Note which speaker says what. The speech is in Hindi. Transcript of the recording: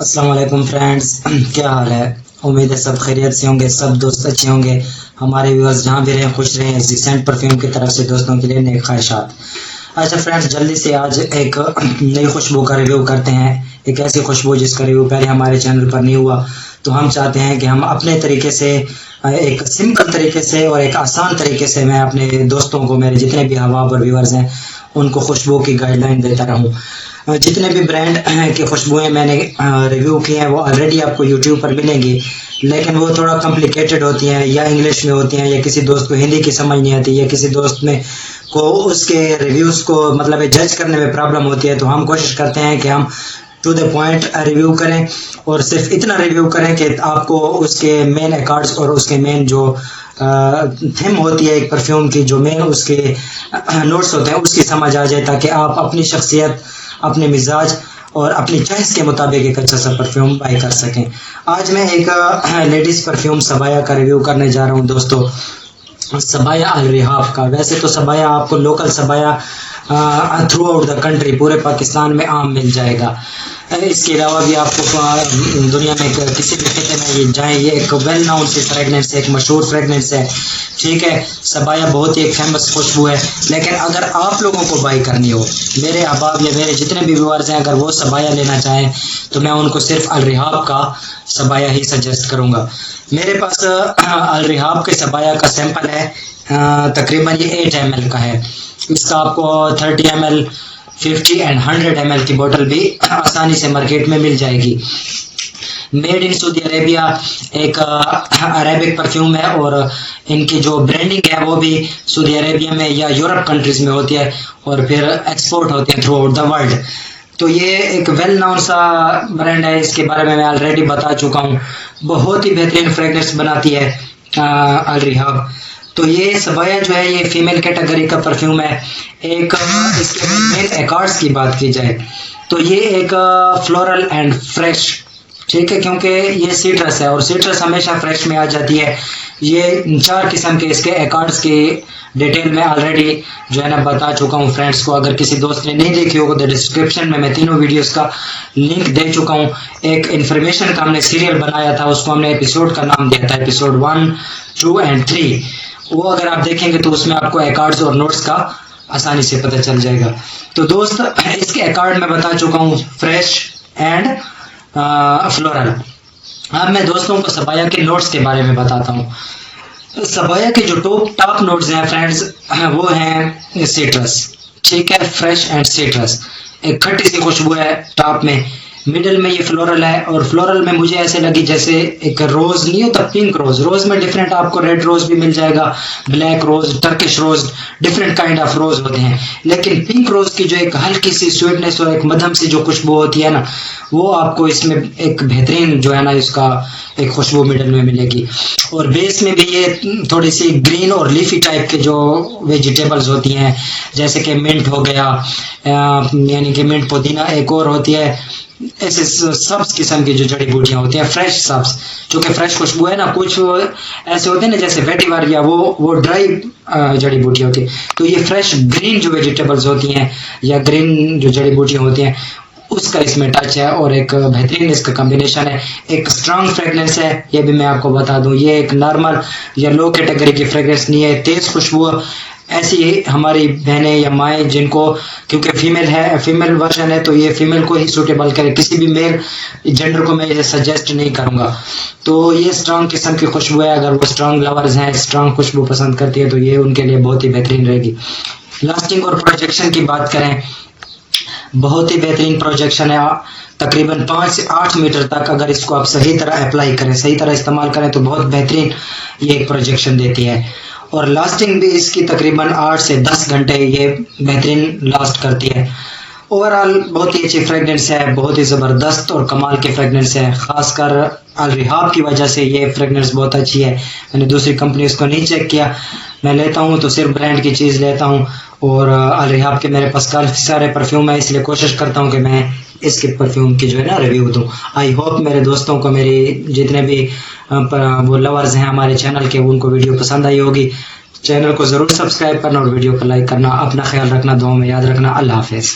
Speaker 1: अस्सलाम वालेकुम फ्रेंड्स, क्या हाल है। उम्मीद है सब खैरियत से होंगे, सब दोस्त अच्छे होंगे। हमारे व्यूअर्स जहाँ भी रहें खुश रहें। जिसेंट परफ्यूम की तरफ से दोस्तों के लिए नेक ख्वाहिशात। अच्छा फ्रेंड्स, जल्दी से आज एक नई खुशबू का रिव्यू करते हैं। एक ऐसी खुशबू जिसका रिव्यू पहले हमारे चैनल पर नहीं हुआ, तो हम चाहते हैं कि हम अपने तरीके से, एक सिंपल तरीके से और एक आसान तरीके से मैं अपने दोस्तों को, मेरे जितने भी हवा और व्यूअर्स हैं, उनको खुशबू की गाइडलाइन देता रहूं। जितने भी ब्रांड की खुशबुएं मैंने रिव्यू की हैं वो ऑलरेडी आपको यूट्यूब पर मिलेंगी, लेकिन वो थोड़ा कॉम्प्लिकेटेड होती हैं, या इंग्लिश में होती हैं, या किसी दोस्त को हिंदी की समझ नहीं आती, या किसी दोस्त में को उसके रिव्यूज़ को मतलब जज करने में प्रॉब्लम होती है। तो हम कोशिश करते हैं कि हम टू द पॉइंट रिव्यू करें, और सिर्फ इतना रिव्यू करें कि आपको उसके मेन अकॉर्ड्स और उसके मेन जो थीम होती है एक परफ्यूम की, जो मेन उसके नोट्स होते हैं, उसकी समझ आ जाए, ताकि आप अपनी शख्सियत, अपने मिजाज और अपनी चॉइस के मुताबिक एक अच्छा सा परफ्यूम बाई कर सकें। आज मैं एक लेडीज़ परफ्यूम सबाया का रिव्यू करने जा रहा हूँ दोस्तों, सबाया अल रिहाब का। वैसे तो सबाया आपको लोकल सबाया थ्रू आउट द कंट्री, पूरे पाकिस्तान में आम मिल जाएगा। इसके अलावा भी आपको दुनिया में किसी भी खिते में ये जाएँ, ये एक वेल नाउन सी फ्रेगनेंस है, एक मशहूर फ्रेगनेंस है, ठीक है। सबाया बहुत ही एक फेमस खुशबू है। लेकिन अगर आप लोगों को बाई करनी हो, मेरे अहबाब या मेरे जितने भी व्यूअर्स हैं, अगर वो सबाया लेना चाहें, तो मैं उनको सिर्फ अल रिहाब का सबाया ही सजेस्ट करूँगा। मेरे पास अल रिहाब के सबाया का सैंपल है, तकरीबन ये 8 ml का है। इसका आपको 30 ml, 50 एंड 100 ml की बोतल भी आसानी से मार्केट में मिल जाएगी। मेड इन सऊदी अरेबिया एक अरेबिक परफ्यूम है, और इनकी जो ब्रांडिंग है वो भी सऊदी अरेबिया में या यूरोप कंट्रीज में होती है, और फिर एक्सपोर्ट होती है थ्रू आउट द वर्ल्ड। तो ये एक वेल नोन सा ब्रांड है, इसके बारे में मैं ऑलरेडी बता चुका हूँ। बहुत ही बेहतरीन फ्रेगनेंस बनाती है अल रिहाब। तो ये सबाया जो है ये फीमेल कैटेगरी का परफ्यूम है। एक इसके मेन अकॉर्ड्स की बात की जाए तो ये एक फ्लोरल एंड फ्रेश, ठीक है, क्योंकि ये सिट्रस है और सिट्रस हमेशा फ्रेश में आ जाती है। ये 4 किस्म के इसके अकॉर्ड्स की डिटेल में ऑलरेडी जो है ना बता चुका हूँ फ्रेंड्स को। अगर किसी दोस्त ने नहीं देखी होगा तो डिस्क्रिप्शन में मैं तीनों वीडियोस का लिंक दे चुका हूँ। एक इन्फॉर्मेशन का हमने सीरियल बनाया था, उसको हमने एपिसोड का नाम दिया था, एपिसोड 1, 2 एंड 3। वो अगर आप देखेंगे तो उसमें आपको अकॉर्ड्स और नोट्स का आसानी से पता चल जाएगा। तो दोस्त, इसके अकॉर्ड में बता चुका हूँ, फ्रेश एंड फ्लोरल। अब मैं दोस्तों को सबाया के नोट्स के बारे में बताता हूँ। सबाया के जो टॉप नोट्स हैं फ्रेंड्स, वो हैं सिट्रस, ठीक है, फ्रेश एंड सिट्रस। एक खट्टी सी खुशबू है टॉप में, मिडिल में ये फ्लोरल है, और फ्लोरल में मुझे ऐसे लगी जैसे एक रोज नहीं होता, पिंक रोज। रोज में डिफरेंट आपको रेड रोज भी मिल जाएगा, black rose, Turkish rose, different kind of rose होते हैं। लेकिन पिंक रोज की जो एक हल्की सी स्वीटनेस और एक मध्यम सी जो खुशबू होती है ना, वो आपको इसमें एक बेहतरीन जो है ना इसका एक खुशबू मिडल में मिलेगी। और बेस में भी ये थोड़ी सी ग्रीन और लीफी टाइप के जो वेजिटेबल्स होती हैं, जैसे कि मिंट हो गया, यानी कि मिंट, पुदीना एक और होती है, ऐसे सब्ज किस्म की जो जड़ी बूटियां होती हैं, फ्रेश सब्ज, जो कि फ्रेश खुशबू है ना। कुछ ऐसे होते हैं ना जैसे वेटिवर, या वो ड्राई जड़ी बूटियां होती है। तो ये फ्रेश ग्रीन जो वेजिटेबल्स होती हैं या ग्रीन जो जड़ी बूटियां होती हैं, उसका इसमें टच है, और एक बेहतरीन इसका कॉम्बिनेशन है। एक स्ट्रांग फ्रेगनेंस है, ये भी मैं आपको बता दूं। ये एक नॉर्मल या लो कैटेगरी की फ्रेगनेंस नहीं है, तेज खुशबू। ऐसी हमारी बहनें या माएँ जिनको, क्योंकि फीमेल वर्जन है, तो ये फीमेल को ही सूटेबल करे, किसी भी मेल जेंडर को मैं ये सजेस्ट नहीं करूँगा। तो ये स्ट्रांग किस्म की खुशबू है। अगर वो स्ट्रांग लवर्स हैं, स्ट्रांग खुशबू पसंद करती है, तो ये उनके लिए बहुत ही बेहतरीन रहेगी। लास्टिंग और प्रोजेक्शन की बात करें, बहुत ही बेहतरीन प्रोजेक्शन है। तकरीबन 5 से 8 मीटर तक अगर इसको आप सही तरह अप्लाई करें, सही तरह इस्तेमाल करें, तो बहुत बेहतरीन ये एक प्रोजेक्शन देती है। और लास्टिंग भी इसकी तकरीबन 8 से 10 घंटे ये बेहतरीन लास्ट करती है। ओवरऑल बहुत ही अच्छी फ्रेगनेंस है, बहुत ही ज़बरदस्त और कमाल की फ्रेगनेंस है। ख़ासकर अल रिहाब की वजह से ये फ्रेगनेंस बहुत अच्छी है। मैंने दूसरी कंपनी को नहीं चेक किया, मैं लेता हूँ तो सिर्फ ब्रांड की चीज़ लेता हूँ, और अल रिहाब के मेरे पास काफ़ी सारे परफ्यूम है, इसलिए कोशिश करता हूँ कि मैं इसके परफ्यूम की जो है ना रिव्यू दूँ। आई होप मेरे दोस्तों को, मेरी जितने भी वो लवर्स हैं हमारे चैनल के, उनको वीडियो पसंद आई होगी। चैनल को ज़रूर सब्सक्राइब करना और वीडियो को लाइक करना। अपना ख्याल रखना, दुआ में याद रखना। अल्लाह हाफिज़।